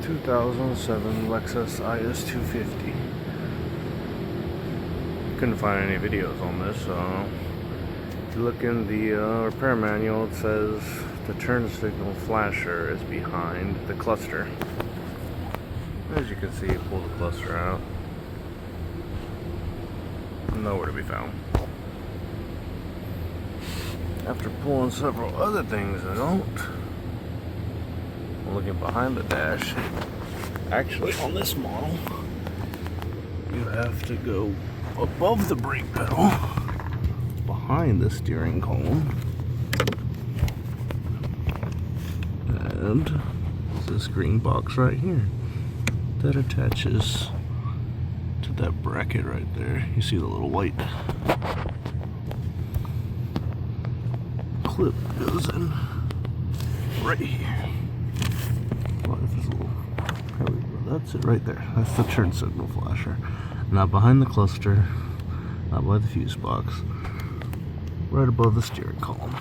2007 Lexus IS250. Couldn't find any videos on this, so if you look in the repair manual, it says the turn signal flasher is behind the cluster. As you can see, pull the cluster out. Nowhere to be found. After pulling several other things out, looking behind the dash, actually on this model, you have to go above the brake pedal, behind the steering column, and this green box right here that attaches to that bracket right there. You see the little white clip goes in right here. Well, this is a little, there we go. That's it right there. That's the turn signal flasher. Not behind the cluster, not by the fuse box, right above the steering column.